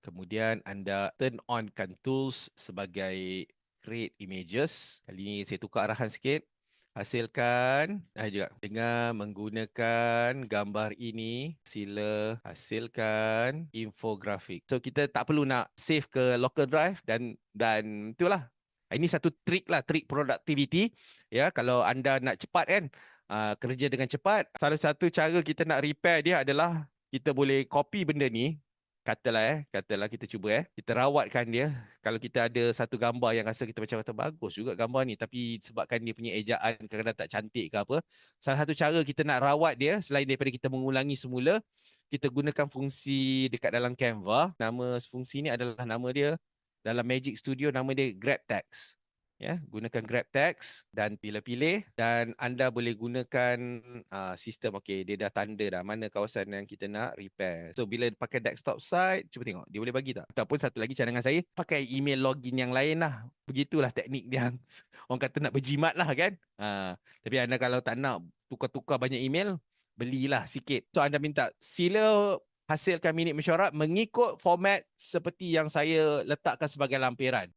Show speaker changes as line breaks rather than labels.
Kemudian anda turn on-kan tools sebagai create images. Kali ni saya tukar arahan sikit. Hasilkan juga dengan menggunakan gambar ini, sila hasilkan infografik. So kita tak perlu nak save ke local drive dan itulah. Ini satu trik lah, trik productivity. Ya, kalau anda nak cepat kan, kerja dengan cepat, salah satu cara kita nak repair dia adalah kita boleh copy benda ni. Katalah kita cuba kita rawatkan dia. Kalau kita ada satu gambar yang rasa kita macam kata bagus juga gambar ni, tapi sebabkan dia punya ejaan kadang-kadang tak cantik ke apa, salah satu cara kita nak rawat dia selain daripada kita mengulangi semula, kita gunakan fungsi dekat dalam Canva. Nama fungsi ni adalah nama dia dalam Magic Studio, nama dia Grab Text. Ya, gunakan Grab Text dan pilih-pilih, dan anda boleh gunakan sistem. Okey, dia dah tanda dah mana kawasan yang kita nak repair. So bila pakai desktop site, cuba tengok dia boleh bagi tak. Ataupun satu lagi cadangan saya, pakai email login yang lain lah. Begitulah teknik dia. Orang kata nak berjimat lah kan. Tapi anda kalau tak nak tukar-tukar banyak email, belilah sikit. So anda minta sila hasilkan minit mesyuarat mengikut format seperti yang saya letakkan sebagai lampiran.